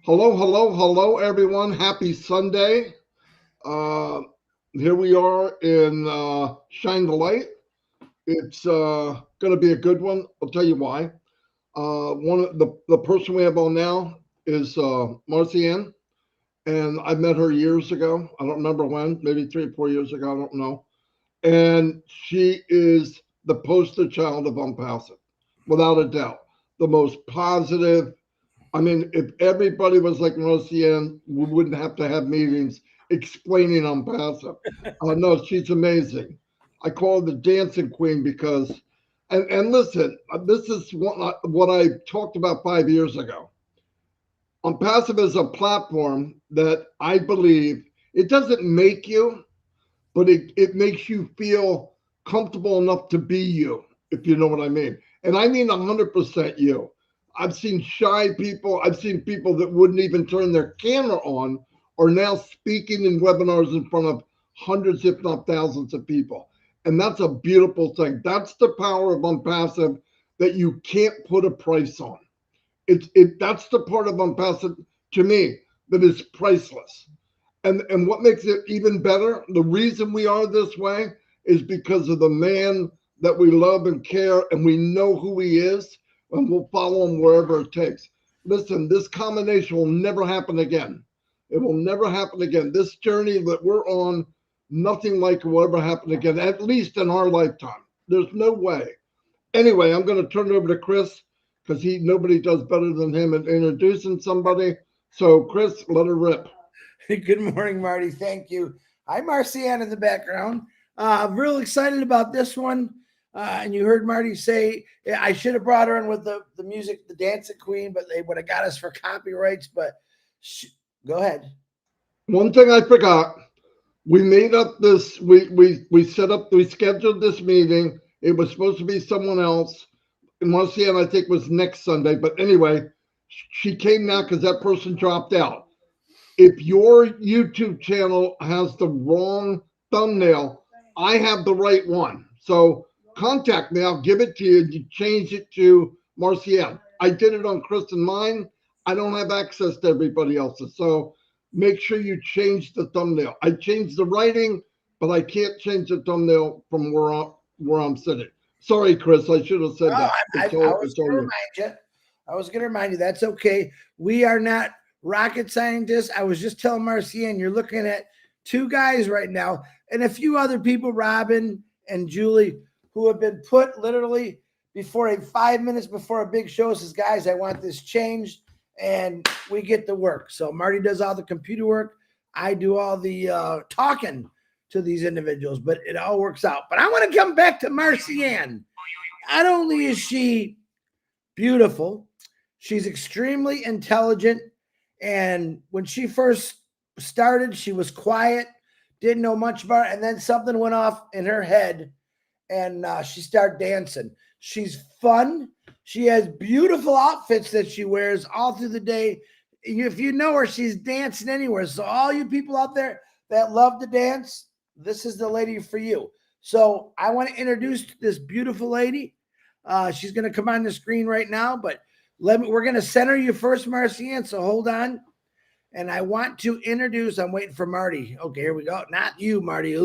Hello, hello, hello, everyone. Happy Sunday. Uh, Here we are in Shine the Light. It's going to be a good one. I'll tell you why. One of the person we have on now is Marcienne, and I met her years ago. I don't remember when, maybe 3 or 4 years ago. I don't know. And she is the poster child of ONPASSIVE, without a doubt. The most positive. I mean, if everybody was like Marcianne, we wouldn't have to have meetings explaining on passive. No, she's amazing. I call her the dancing queen because, and listen, this is what I talked about 5 years ago. On passive is a platform that I believe it doesn't make you, but it makes you feel comfortable enough to be you, if you know what I mean. And I mean 100% you. I've seen shy people, I've seen people that wouldn't even turn their camera on are now speaking in webinars in front of hundreds, if not thousands of people. And that's a beautiful thing. That's the power of ONPASSIVE that you can't put a price on. That's the part of ONPASSIVE to me that is priceless. And what makes it even better, the reason we are this way is because of the man that we love and care, and we know who he is, and we'll follow him wherever it takes. Listen, this combination will never happen again. It will never happen again. This journey that we're on, nothing like it will ever happen again, at least in our lifetime. There's no way. Anyway, I'm going to turn it over to Chris because nobody does better than him at introducing somebody. So, Chris, let her rip. Good morning, Marty. Thank you. Hi, Marcianne in the background. I'm real excited about this one. And you heard Marty say, I should have brought her in with the music, the Dancing Queen, but they would have got us for copyrights. But go ahead. One thing I forgot, we made up this, we scheduled this meeting. It was supposed to be someone else. Marcianne, I think, was next Sunday. But anyway, she came now because that person dropped out. If your YouTube channel has the wrong thumbnail, I have the right one. So contact me. I'll give it to you. You change it to Marcianne. I did it on Chris and mine. I don't have access to everybody else's. So make sure you change the thumbnail. I changed the writing, but I can't change the thumbnail from where I'm sitting. Sorry, Chris. I should have said that. I was going to remind you. I was going to remind you. That's okay. We are not rocket scientists. I was just telling Marcianne, you're looking at two guys right now and a few other people, Robin and Julie, who have been put literally before 5 minutes before a big show says, guys, I want this changed, and we get to work. So Marty does all the computer work. I do all the talking to these individuals, but it all works out. But I want to come back to Marcianne. Not only is she beautiful, she's extremely intelligent. And when she first started, she was quiet, didn't know much about it. And then something went off in her head and she started dancing. She's fun. She has beautiful outfits that she wears all through the day. If you know her, she's dancing anywhere. So all you people out there that love to dance, this is the lady for you. So I want to introduce this beautiful lady. She's going to come on the screen right now, but we're going to center you first, Marcianne, so hold on. And I want to introduce, I'm waiting for Marty. Okay, here we go. Not you, Marty.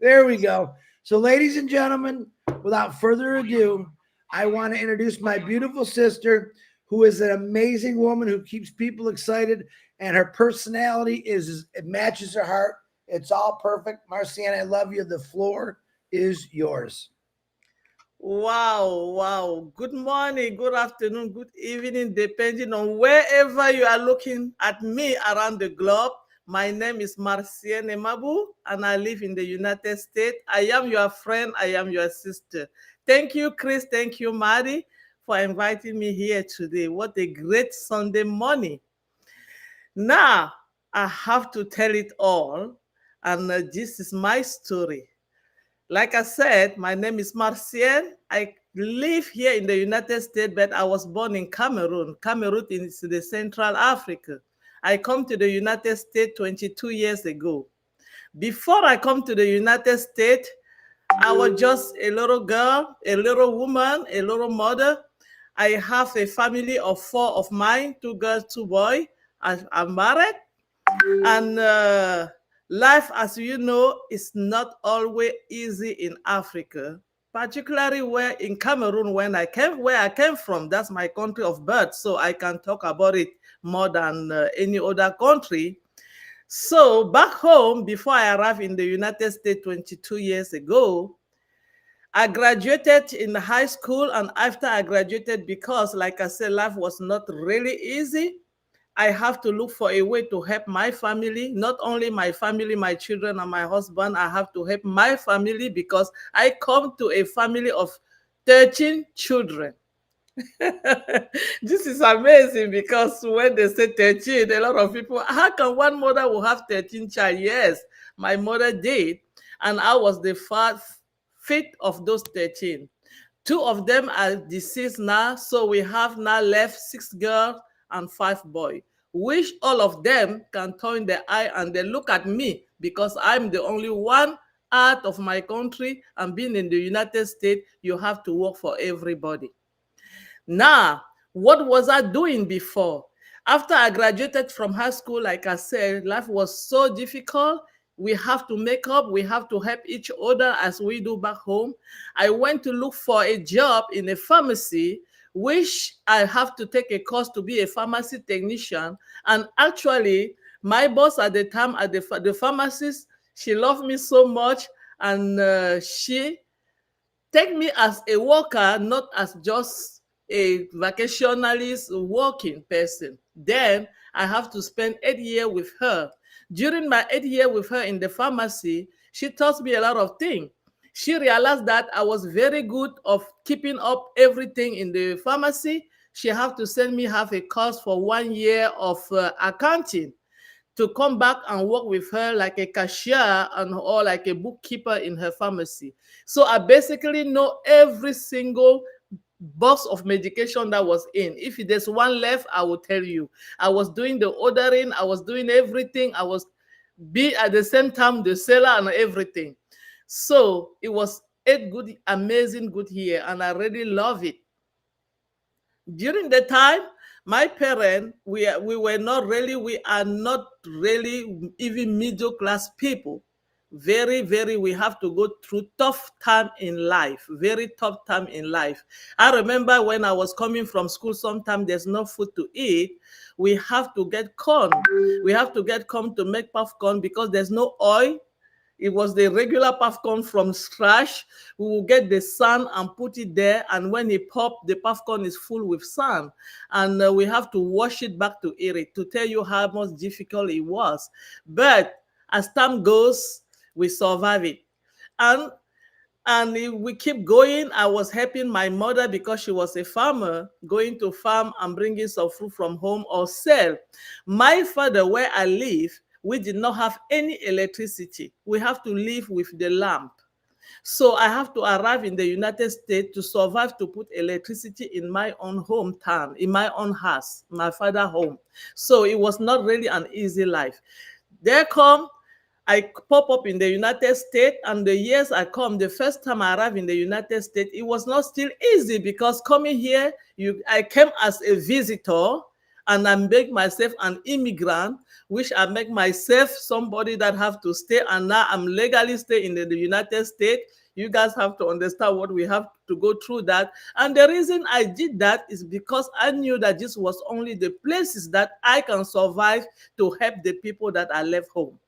There we go. So ladies and gentlemen, without further ado, I want to introduce my beautiful sister, who is an amazing woman who keeps people excited, and her personality it matches her heart. It's all perfect. Marcianne, I love you. The floor is yours. Wow. Good morning, good afternoon, good evening, depending on wherever you are looking at me around the globe. My name is Marcienne Hemabou, and I live in the United States. I am your friend. I am your sister. Thank you, Chris. Thank you, Marty, for inviting me here today. What a great Sunday morning. Now, I have to tell it all, and this is my story. Like I said, my name is Marcienne. I live here in the United States, but I was born in Cameroon. Cameroon is the Central Africa. I come to the United States 22 years ago. Before I come to the United States, I was just a little girl, a little woman, a little mother. I have a family of 4 of mine, 2 girls, 2 boys. I'm married. And life, as you know, is not always easy in Africa, particularly where in Cameroon, where I came from. That's my country of birth, so I can talk about it more than any other country. So back home, before I arrived in the United States 22 years ago, I graduated in high school, and after I graduated, because like I said, life was not really easy, I have to look for a way to help my family, not only my family, my children and my husband. I have to help my family because I come to a family of 13 children. This is amazing because when they say 13, a lot of people, how can one mother will have 13 child? Yes, my mother did. And I was the fifth of those 13. 2 of them are deceased now. So we have now left 6 girls and 5 boys, which all of them can turn their eye and they look at me because I'm the only one out of my country, and being in the United States, you have to work for everybody. Now, what was I doing before? After I graduated from high school, like I said, life was so difficult. We have to make up, we have to help each other as we do back home. I went to look for a job in a pharmacy, which I have to take a course to be a pharmacy technician. And actually, my boss at the time, at the pharmacist, she loved me so much, and she take me as a worker, not as just a vacationalist working person. Then I have to spend 8 years with her. During my 8 years with her in the pharmacy, she taught me a lot of things. She realized that I was very good of keeping up everything in the pharmacy. She have to send me have a course for 1 year of accounting to come back and work with her like a cashier or like a bookkeeper in her pharmacy. So I basically know every single box of medication that was in. If there's one left, I will tell you. I was doing the ordering, I was doing everything. I was be at the same time the seller and everything. So it was a good, amazing, good year, and I really love it. During the time, my parents, we are not really even middle class people. Very, we have to go through tough time in life, very tough time in life. I remember when I was coming from school, sometimes there's no food to eat. We have to get corn. We have to get corn to make popcorn because there's no oil. It was the regular popcorn from scratch. We will get the sand and put it there. And when it pop, the popcorn is full with sand. And we have to wash it back to eat it, to tell you how much difficult it was. But as time goes, we survive it. And if we keep going. I was helping my mother because she was a farmer, going to farm and bringing some fruit from home or sell. My father, where I live, we did not have any electricity. We have to live with the lamp. So I have to arrive in the United States to survive, to put electricity in my own hometown, in my own house, my father's home. So it was not really an easy life. There come, I pop up in the United States, and the years I come, the first time I arrived in the United States, it was not still easy because coming here, I came as a visitor, and I make myself an immigrant, which I make myself somebody that have to stay, and now I'm legally stay in the United States. You guys have to understand what we have to go through that. And the reason I did that is because I knew that this was only the places that I can survive to help the people that I left home.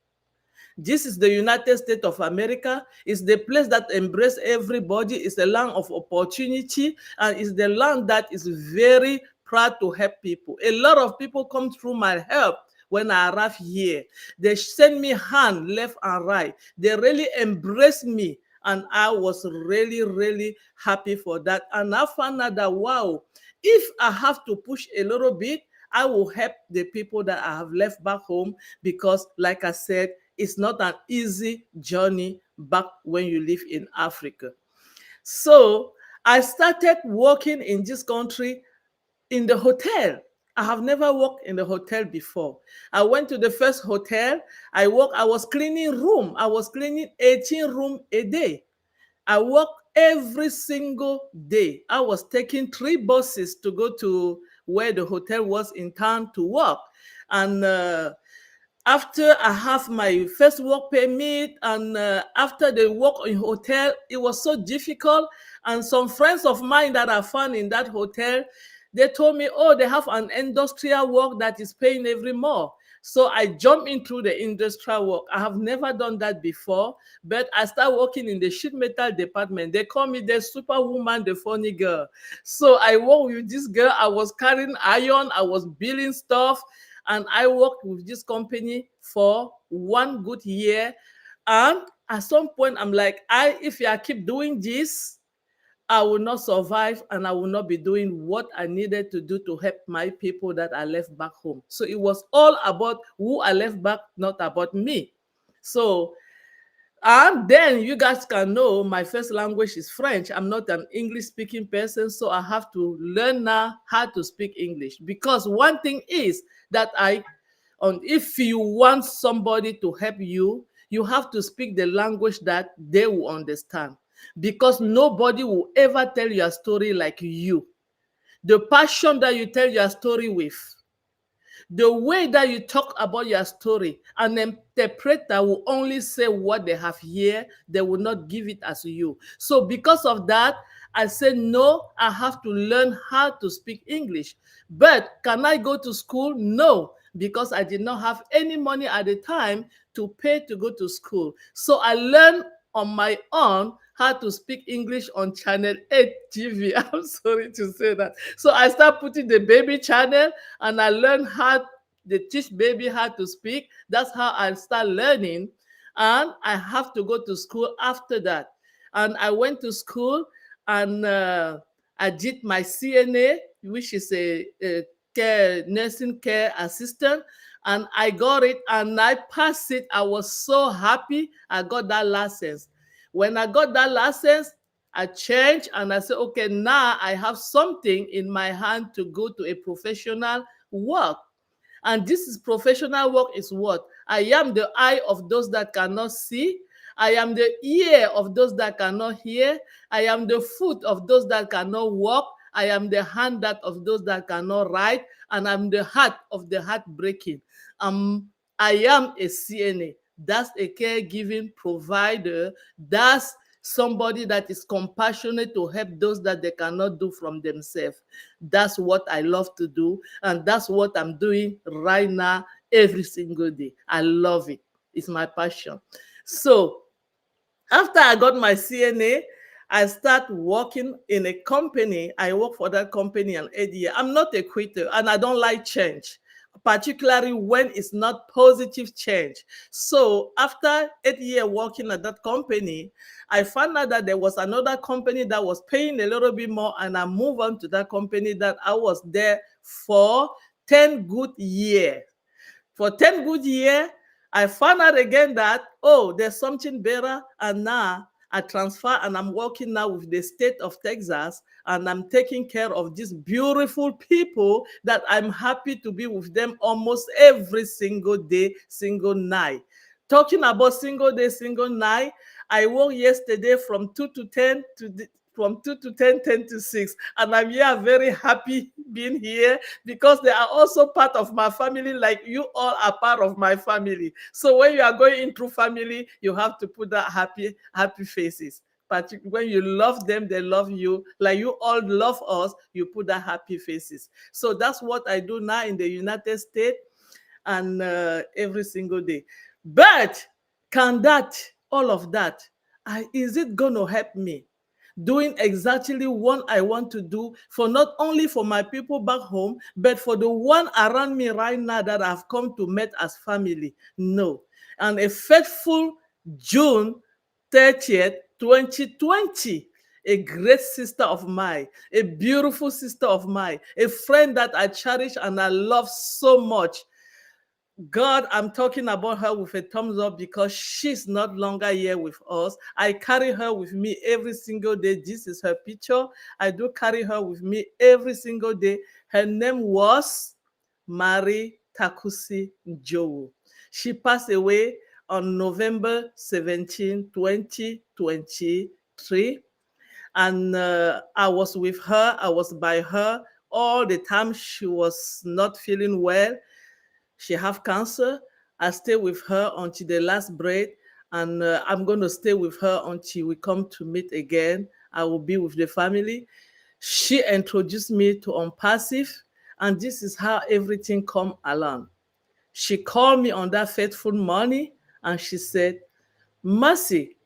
This is the United States of America. It's the place that embraces everybody. It's a land of opportunity, and it's the land that is very proud to help people. A lot of people come through my help when I arrive here. They send me hand left and right. They really embrace me, and I was really happy for that. And I found out that, wow, if I have to push a little bit, I will help the people that I have left back home, because like I said, it's not an easy journey back when you live in Africa. So I started working in this country in the hotel. I have never worked in the hotel before. I went to the first hotel. I was cleaning room. I was cleaning 18 rooms a day. I worked every single day. I was taking 3 buses to go to where the hotel was in town to work. And after I have my first work permit, and after the work in hotel, it was so difficult. And some friends of mine that I found in that hotel, they told me, oh, they have an industrial work that is paying every more. So I jumped into the industrial work. I have never done that before, but I started working in the sheet metal department. They call me the superwoman, the funny girl. So I worked with this girl. I was carrying iron. I was building stuff. And I worked with this company for 1 good year. And at some point, I'm like, if I keep doing this, I will not survive, and I will not be doing what I needed to do to help my people that I left back home. So it was all about who I left back, not about me. So, and then you guys can know my first language is French. I'm not an English speaking person, so I have to learn now how to speak English. Because one thing is that if you want somebody to help you, you have to speak the language that they will understand, because nobody will ever tell your story like you. The passion that you tell your story with, the way that you talk about your story, an interpreter will only say what they have here. They will not give it as you. So because of that, I said, no, I have to learn how to speak English. But can I go to school? No, because I did not have any money at the time to pay to go to school. So I learned on my own how to speak English on Channel 8 TV. I'm sorry to say that. So I start putting the baby channel, and I learned how they teach baby how to speak. That's how I start learning. And I have to go to school after that. And I went to school, and I did my CNA, which is a nursing care assistant. And I got it, and I passed it. I was so happy I got that license. When I got that license, I changed, and I said, okay, now I have something in my hand to go to a professional work. And this is professional work is what? I am the eye of those that cannot see. I am the ear of those that cannot hear. I am the foot of those that cannot walk. I am the hand that of those that cannot write. And I'm the heart of the heartbreaking. I am a CNA. That's a caregiving provider. That's somebody that is compassionate to help those that they cannot do from themselves. That's what I love to do. And that's what I'm doing right now every single day. I love it. It's my passion. So after I got my CNA, I start working in a company. I work for that company an 8 year. I'm not a quitter, and I don't like change, particularly when it's not positive change. So after 8 years working at that company, I found out that there was another company that was paying a little bit more, and I moved on to that company that I was there for 10 good years. For 10 good years, I found out again that, oh, there's something better. And now I transfer, and I'm working now with the state of Texas, and I'm taking care of these beautiful people that I'm happy to be with them almost every single day, single night. Talking about single day, single night, I worked yesterday from 2 to 10 from 2 to 10, 10 to 6. And I'm here very happy being here, because they are also part of my family, like you all are part of my family. So when you are going into family, you have to put that happy faces. But when you love them, they love you. Like you all love us, you put that happy faces. So that's what I do now in the United States, and every single day. But can all of that, is it going to help me doing exactly what I want to do, for not only for my people back home, but for the one around me right now that I've come to meet as family? No. And a faithful June 30th, 2020, a great sister of mine, a beautiful sister of mine, a friend that I cherish and I love so much. God, I'm talking about her with a thumbs up, because she's not longer here with us. I carry her with me every single day. This is her picture. I do carry her with me every single day. Her name was Mary Takusi Joe. She passed away on November 17, 2023. And I was with her. I was by her all the time. She was not feeling well. She have cancer. I stay with her until the last breath, and I'm going to stay with her until we come to meet again. I will be with the family. She introduced me to ONPASSIVE, and this is how everything come along. She called me on that fateful morning, and she said, Mercy,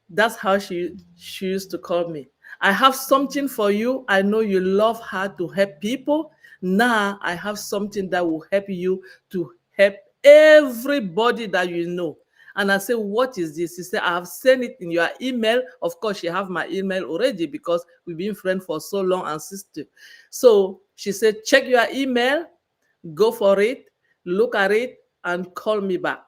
that's how she used to call me. I have something for you. I know you love how to help people. Now I have something that will help you to help everybody that you know. And I said, what is this? She said, I have sent it in your email. Of course, she have my email already because we've been friends for so long and sister. So she said, check your email, go for it, look at it, and call me back.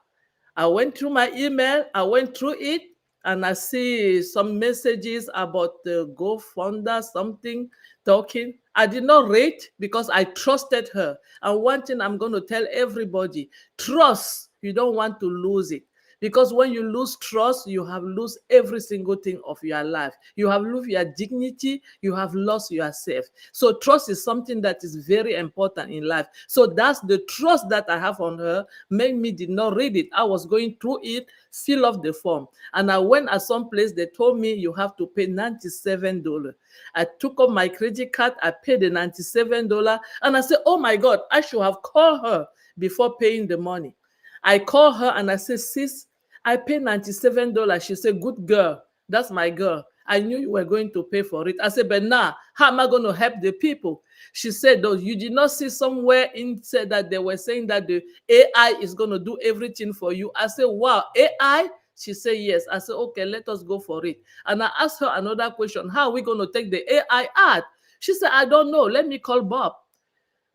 I went through my email, I went through it, and I see some messages about the GoFundMe, something talking. I did not read because I trusted her. And one thing I'm going to tell everybody, trust, you don't want to lose it. Because when you lose trust, you have lost every single thing of your life. You have lost your dignity, you have lost yourself. So trust is something that is very important in life. So that's the trust that I have on her, made me did not read it. I was going through it, fill up the form. And I went at some place, they told me you have to pay $97. I took up my credit card, I paid the $97, and I said, oh my God, I should have called her before paying the money. I called her and I said, sis, I paid $97. She said, good girl. That's my girl. I knew you were going to pay for it. I said, but now, how am I going to help the people? She said, though, you did not see somewhere in said that they were saying that the AI is going to do everything for you. I said, wow, AI? She said, yes. I said, okay, let us go for it. And I asked her another question. How are we going to take the AI out? She said, I don't know. Let me call Bob.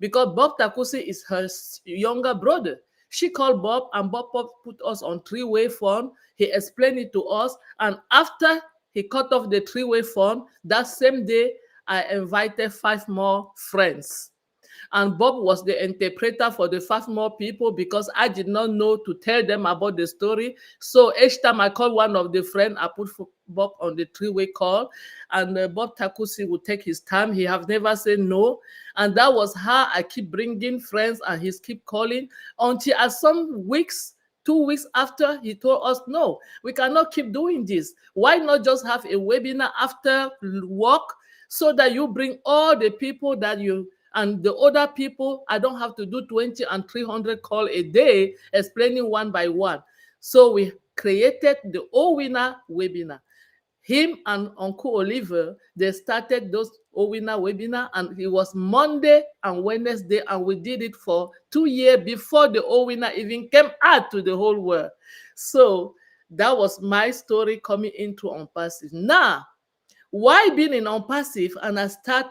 Because Bob Takusi is her younger brother. She called Bob, and Bob put us on three-way phone. He explained it to us. And after he cut off the three-way phone, that same day, I invited 5 more friends. And Bob was the interpreter for the 5 more people because I did not know to tell them about the story. So each time I called one of the friends, I put Bob on the three-way call, and Bob Takusi would take his time. He have never said no. And that was how I keep bringing friends, and he keep calling until at some weeks, 2 weeks after, he told us, no, we cannot keep doing this. Why not just have a webinar after work so that you bring all the people that you and the other people, I don't have to do 20 and 300 calls a day explaining one by one. So we created the OWinner webinar. Him and Uncle Oliver, they started those OWinner webinar, and it was Monday and Wednesday, and we did it for 2 years before the OWinner even came out to the whole world. So that was my story coming into ONPASSIVE. Now, why being in ONPASSIVE, and I start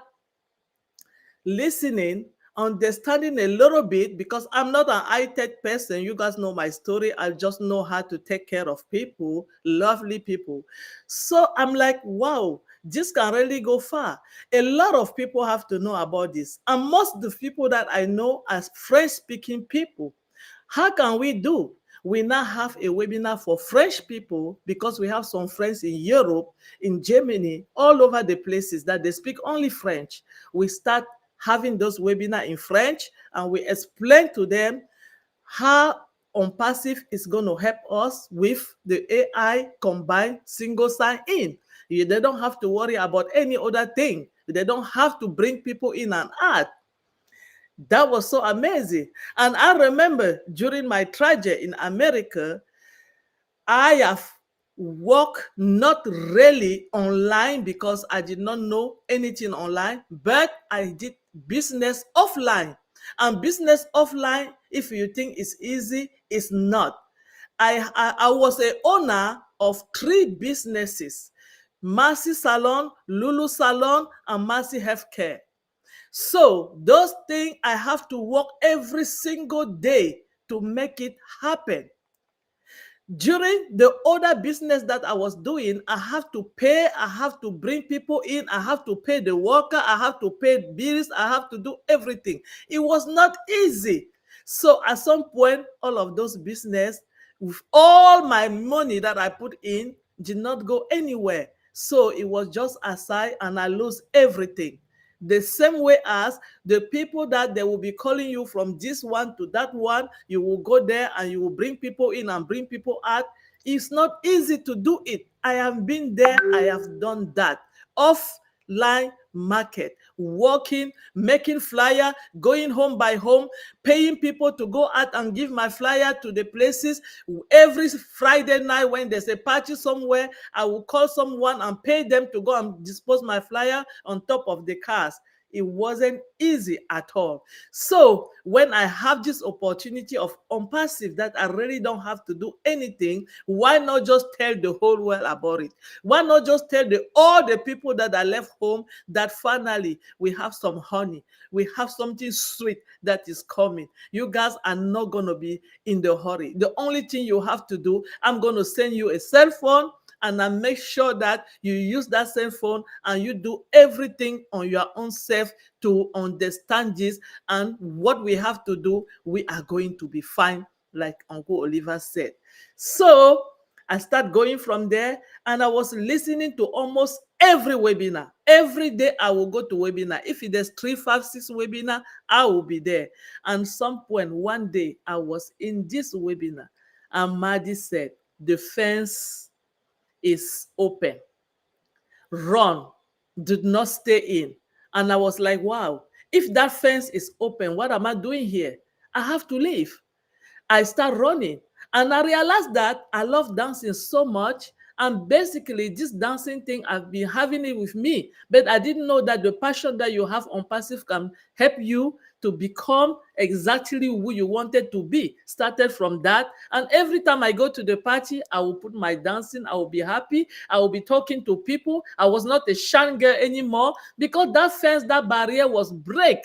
listening, understanding a little bit, because I'm not an high-tech person. You guys know my story. I just know how to take care of people, lovely people. So I'm like, wow, this can really go far. A lot of people have to know about this. And most of the people that I know are French-speaking people. How can we do? We now have a webinar for French people because we have some friends in Europe, in Germany, all over the places that they speak only French. We start having those webinars in French, and we explain to them how ONPASSIVE is going to help us with the AI combined single sign-in. They don't have to worry about any other thing. They don't have to bring people in and out. That was so amazing. And I remember during my tragedy in America, I have worked not really online because I did not know anything online, but I did business offline. And business offline, if you think it's easy, it's not. I was a owner of 3 businesses: Marcy Salon, Lulu Salon, and Marcy Healthcare. So those things I have to work every single day to make it happen. During the other business that I was doing, I have to pay, I have to bring people in, I have to pay the worker, I have to pay bills, I have to do everything. It was not easy. So at some point, all of those business, with all my money that I put in, did not go anywhere. So it was just aside, and I lose everything. The same way as the people that they will be calling you from this one to that one, you will go there and you will bring people in and bring people out. It's not easy to do it. I have been there, I have done that. Offline market, working, making flyer, going home by home, paying people to go out and give my flyer to the places. Every Friday night when there's a party somewhere, I will call someone and pay them to go and dispose my flyer on top of the cars. It wasn't easy at all. So when I have this opportunity of ONPASSIVE that I really don't have to do anything, why not just tell the whole world about it? Why not just tell all the people that are left home that finally we have some honey, we have something sweet that is coming. You guys are not going to be in the hurry. The only thing you have to do, I'm going to send you a cell phone, and I make sure that you use that cell phone and you do everything on your own self to understand this. And what we have to do, we are going to be fine, like Uncle Oliver said. So I start going from there, and I was listening to almost every webinar. Every day I will go to webinar. If there's 3, 5, 6 webinar, I will be there. And some point, one day, I was in this webinar, and MARTY said, the fence is open. Run. Do not stay in. And I was like, wow, if that fence is open, what am I doing here? I have to leave. I start running, and I realized that I love dancing so much. And basically, this dancing thing, I've been having it with me, but I didn't know that the passion that you have ONPASSIVE can help you to become exactly who you wanted to be. Started from that, and every time I go to the party, I will put my dancing, I will be happy, I will be talking to people. I was not a shy girl anymore because that fence, that barrier was break.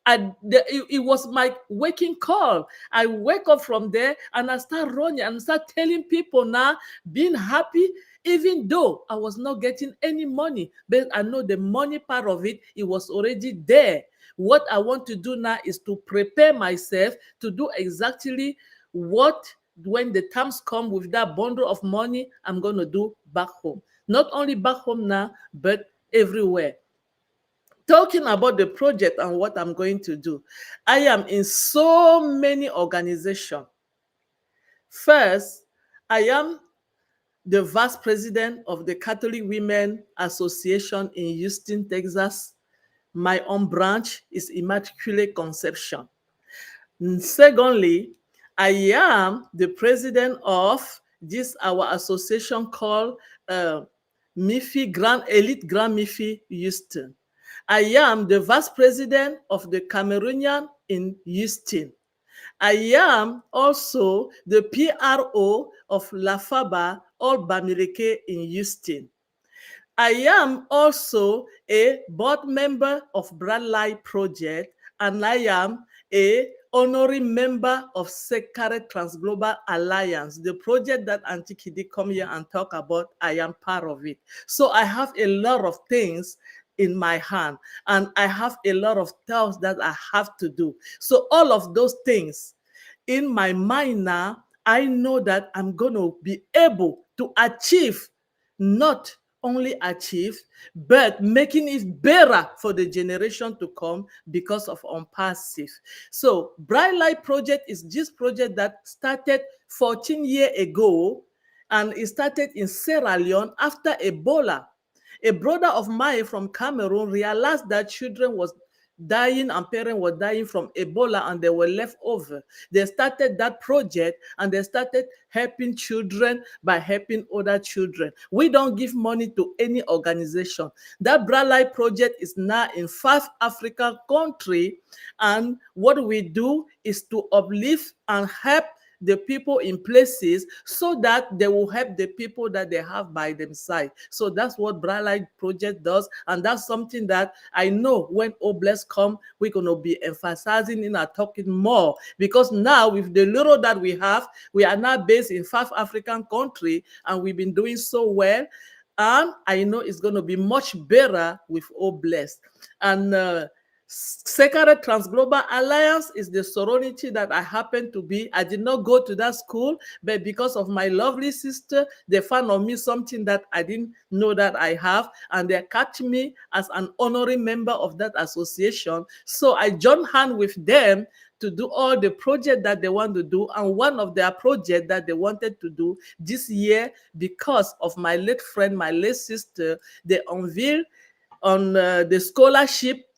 It was my waking call. I wake up from there and I start running and start telling people now, being happy, even though I was not getting any money. But I know the money part of it, it was already there. What I want to do now is to prepare myself to do exactly what, when the times come with that bundle of money, I'm going to do back home. Not only back home now, but everywhere. Talking about the project and what I'm going to do, I am in so many organizations. First, I am the vice president of the Catholic Women Association in Houston, Texas. My own branch is Immaculate Conception. Secondly, I am the president of this our association called MIFI Grand Elite Grand MIFI Houston. I am the vice president of the Cameroonian in Houston. I am also the PRO of Lafaba All Bamileke in Houston. I am also a board member of Bradley Project, and I am a honorary member of Sacred Transglobal Alliance, the project that Auntie Kidi come here and talk about. I am part of it. So I have a lot of things in my hand, and I have a lot of tasks that I have to do. So all of those things in my mind now, I know that I'm going to be able to achieve, not only achieve, but making it better for the generation to come because of ONPASSIVE. So Bright Light Project is this project that started 14 years ago, and it started in Sierra Leone after Ebola. A brother of mine from Cameroon realized that children was dying and parents were dying from Ebola and they were left over. They started that project and they started helping children by helping other children. We don't give money to any organization. That Bright Light Project is now in 5 African countries, and what we do is to uplift and help the people in places so that they will help the people that they have by themselves. So that's what Bright Light Project does, and that's something that I know when Obless come, we're going to be emphasizing in our talking more, because now with the little that we have, we are now based in 5 African countries, and we've been doing so well. And I know it's going to be much better with Obless. And Sacred Transglobal Alliance is the sorority that I happen to be. I did not go to that school, but because of my lovely sister, they found on me something that I didn't know that I have, and they catch me as an honorary member of that association. So I joined hand with them to do all the project that they want to do. And one of their projects that they wanted to do this year, because of my late friend, my late sister, they unveiled on the scholarship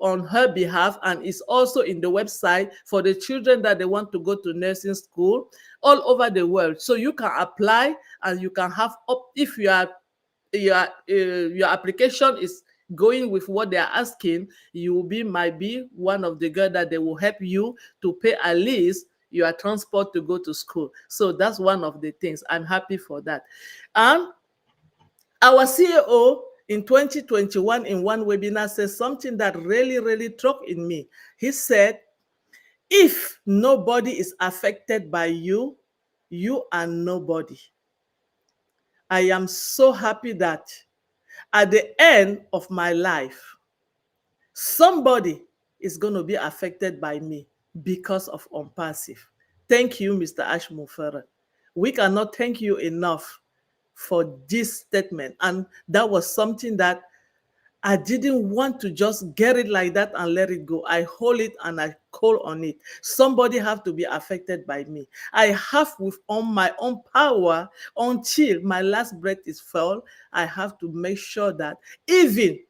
on her behalf, and is also in the website for the children that they want to go to nursing school all over the world. So you can apply, and you can have up, if your application is going with what they are asking, might be one of the girls that they will help you to pay at least your transport to go to school. So that's one of the things. I'm happy for that. And our CEO in 2021 in one webinar said something that really, really struck in me. He said, if nobody is affected by you, you are nobody. I am so happy that at the end of my life, somebody is going to be affected by me because of ONPASSIVE. Thank you, Mr. Ashmufere. We cannot thank you enough for this statement. And that was something that I didn't want to just get it like that and let it go. I hold it and I call on it. Somebody have to be affected by me. I have with on my own power until my last breath is felt. I have to make sure that even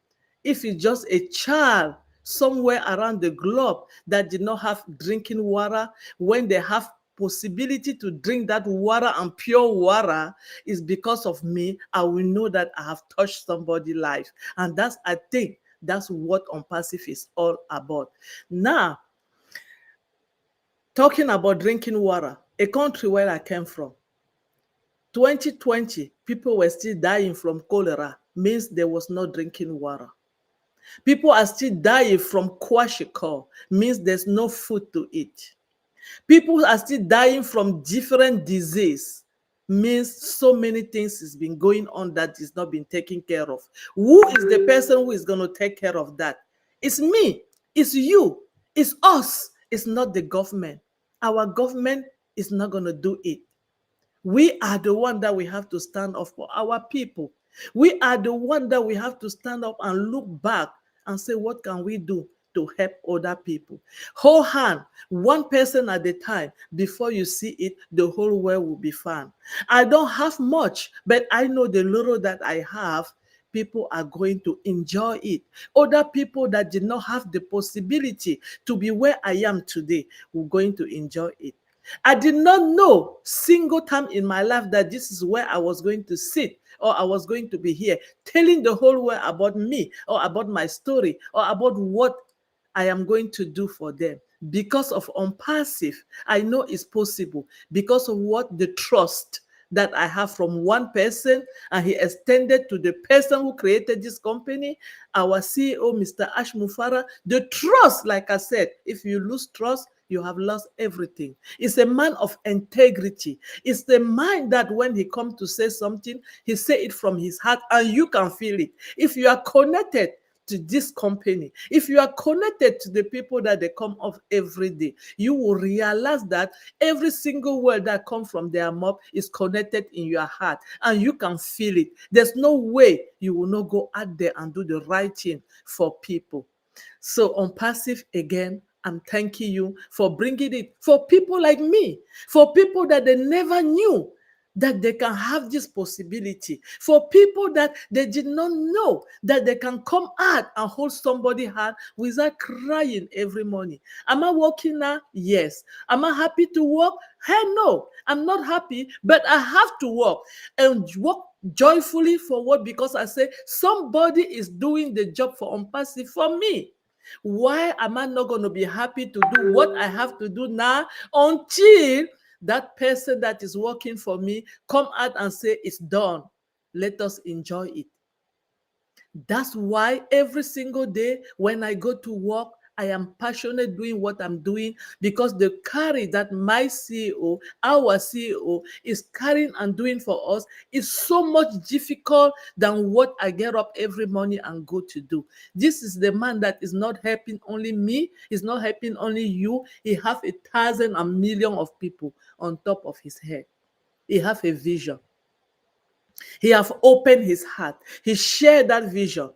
if it's just a child somewhere around the globe that did not have drinking water, when they have possibility to drink that water and pure water is because of me, I will know that I have touched somebody's life. And that's, I think, that's what ONPASSIVE is all about. Now, talking about drinking water, a country where I came from, 2020, people were still dying from cholera, means there was no drinking water. People are still dying from kwashiorkor, means there's no food to eat. People are still dying from different disease, means so many things has been going on that is not being taken care of. Who is the person who is going to take care of that? It's me, it's you, it's us, it's not the government. Our government is not going to do it. We are the one that we have to stand up for our people. We are the one that we have to stand up and look back and say, what can we do to help other people? Whole hand, one person at a time. Before you see it, the whole world will be fine. I don't have much, but I know the little that I have, people are going to enjoy it. Other people that did not have the possibility to be where I am today will going to enjoy it. I did not know single time in my life that this is where I was going to sit, or I was going to be here telling the whole world about me, or about my story, or about what I am going to do for them. Because of ONPASSIVE, I know it's possible because of what the trust that I have from one person, and he extended to the person who created this company, our CEO, Mr. Ashmufere. The trust, like I said, if you lose trust, you have lost everything. It's a man of integrity. It's the man that when he comes to say something, he say it from his heart and you can feel it. If you are connected to this company, if you are connected to the people that they come off every day, you will realize that every single word that comes from their mouth is connected in your heart and you can feel it. There's no way you will not go out there and do the right thing for people. So ONPASSIVE, again, I'm thanking you for bringing it for people like me, for people that they never knew that they can have this possibility, for people that they did not know that they can come out and hold somebody's hand without crying every morning. Am I working now? Yes. Am I happy to work? Hell no, I'm not happy, but I have to work and work joyfully for what? Because I say somebody is doing the job for ONPASSIVE for me. Why am I not going to be happy to do what I have to do now until that person that is working for me come out and say it's done? Let us enjoy it. That's why every single day when I go to work, I am passionate doing what I'm doing because the courage that my CEO, our CEO, is carrying and doing for us is so much difficult than what I get up every morning and go to do. This is the man that is not helping only me, he's not helping only you. He have 1,000 and million of people on top of his head. He have a vision. He have opened his heart. He shared that vision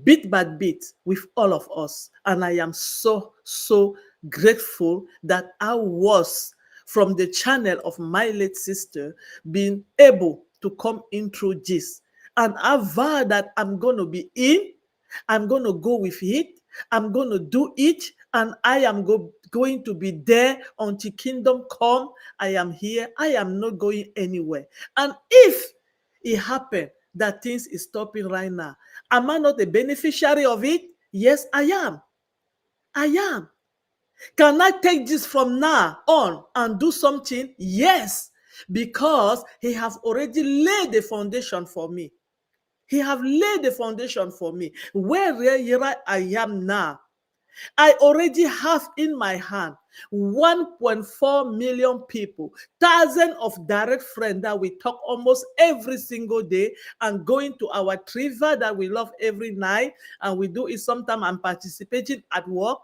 bit by bit with all of us. And I am so, so grateful that I was from the channel of my late sister being able to come in through this. And I vow that I'm going to be in, I'm going to go with it, I'm going to do it, and I am going to be there until kingdom come. I am here. I am not going anywhere. And if it happened that things is stopping right now, am I not a beneficiary of it? Yes, I am. I am. Can I take this from now on and do something? Yes, because he has already laid the foundation for me. He have laid the foundation for me. Where I am now, I already have in my hand 1.4 million people, thousands of direct friends that we talk almost every single day, and going to our triva that we love every night. And we do it sometimes. I'm participating at work.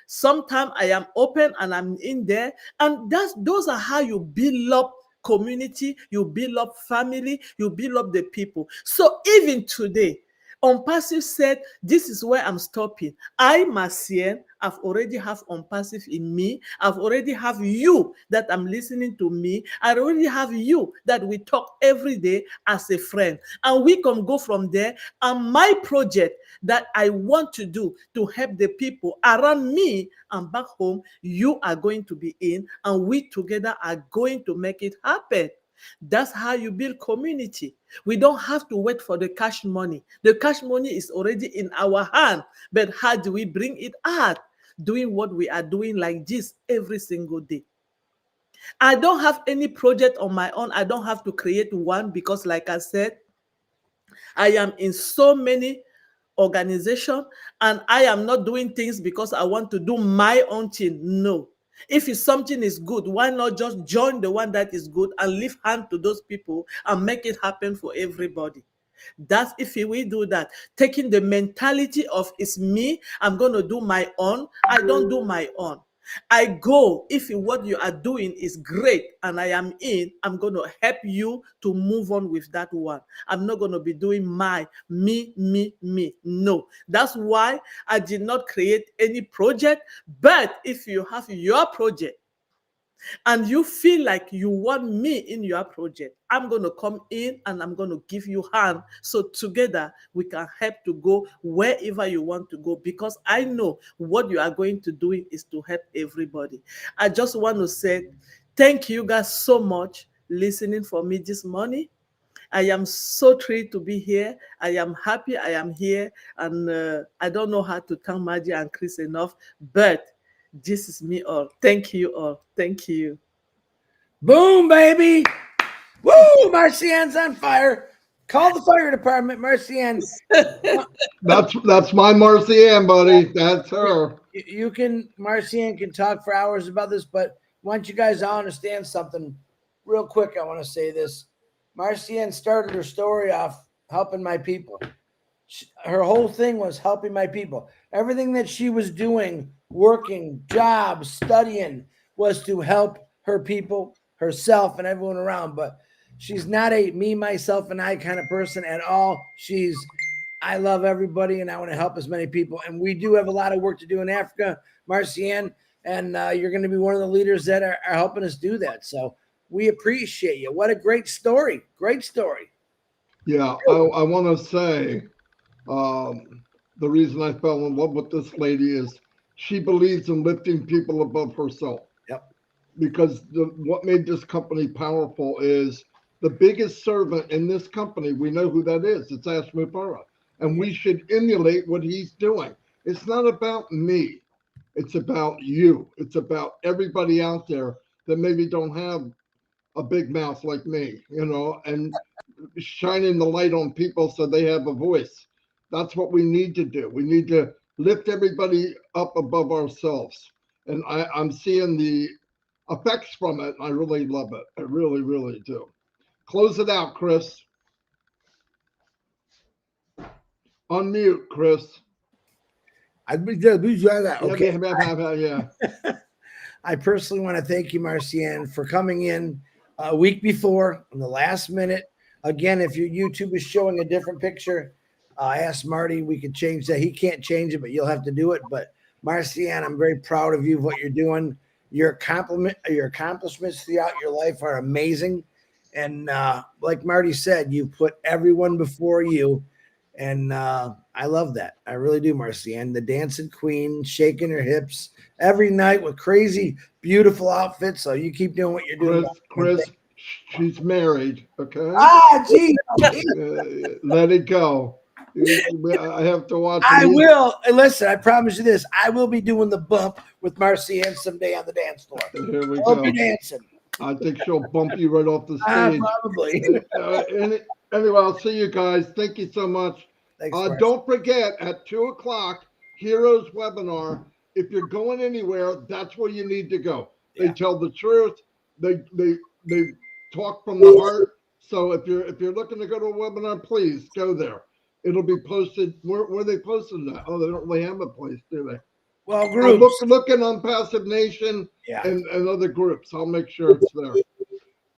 Sometimes I am open and I'm in there. And those are how you build up community, you build up family, you build up the people. So even today, ONPASSIVE said, this is where I'm stopping. I, Marcienne, I've already have ONPASSIVE in me. I've already have you that I'm listening to me. I already have you that we talk every day as a friend. And we can go from there. And my project that I want to do to help the people around me and back home, you are going to be in. And we together are going to make it happen. That's how you build community. We don't have to wait for the cash money. The cash money is already in our hand. But how do we bring it out? Doing what we are doing like this every single day. I don't have any project on my own. I don't have to create one because, like I said, I am in so many organizations and I am not doing things because I want to do my own thing. No. If it's something is good, why not just join the one that is good and leave hand to those people and make it happen for everybody? That's if we do that, taking the mentality of it's me, I'm going to do my own. I don't do my own. I go, if what you are doing is great and I am in, I'm going to help you to move on with that one. I'm not going to be doing me. No, that's why I did not create any project. But if you have your project, and you feel like you want me in your project, I'm going to come in and I'm going to give you hand. So together we can help to go wherever you want to go, because I know what you are going to do is to help everybody. I just want to say thank you guys so much listening for me this morning. I am so thrilled to be here. I am happy I am here. And I don't know how to thank Margie and Chris enough, but this is me all. Thank you all. Thank you. Boom, baby. Woo! Marcienne's on fire. Call the fire department, Marcienne. That's my Marcienne, buddy. That's her. You can, Marcienne can talk for hours about this, but once you guys all understand something real quick, I want to say this. Marcienne started her story off helping my people. Her whole thing was helping my people. Everything that she was doing, working, jobs, studying, was to help her people, herself, and everyone around. But she's not a me, myself, and I kind of person at all. She's, I love everybody and I want to help as many people. And we do have a lot of work to do in Africa, Marcienne, and you're going to be one of the leaders that are helping us do that. So we appreciate you. What a great story. Great story. Yeah, I want to say the reason I fell in love with this lady is she believes in lifting people above herself. Yep. Because what made this company powerful is the biggest servant in this company. We know who that is. It's Ashmupara. And we should emulate what he's doing. It's not about me. It's about you. It's about everybody out there that maybe don't have a big mouth like me, and shining the light on people so they have a voice. That's what we need to do. We need to lift everybody up above ourselves. And I'm seeing the effects from it. And I really love it. I really, really do. Close it out, Chris. Unmute, Chris. Okay. Yeah. I personally want to thank you, Marcianne, for coming in a week before in the last minute. Again, if your YouTube is showing a different picture, I asked Marty, we could change that. He can't change it, but you'll have to do it. But Marcianne, I'm very proud of you, what you're doing. Your accomplishments throughout your life are amazing. And like Marty said, you put everyone before you. And I love that. I really do, Marcianne. The dancing queen, shaking her hips every night with crazy, beautiful outfits. So you keep doing what you're doing. Chris, she's married. Okay. Gee. Let it go. I have to watch. I will. And listen, I promise you this. I will be doing the bump with Marcianne someday on the dance floor. Here we I'll go. be dancing. I think she'll bump you right off the stage. Probably. Anyway, I'll see you guys. Thank you so much. Thanks, Don't forget, at 2:00, Heroes webinar. If you're going anywhere, that's where you need to go. They tell the truth. They talk from the heart. So if you're looking to go to a webinar, please go there. It'll be posted. Where they posted that? Oh, they don't really have a place, do they? Well, groups. Look in ONPASSIVE Nation and other groups. I'll make sure it's there.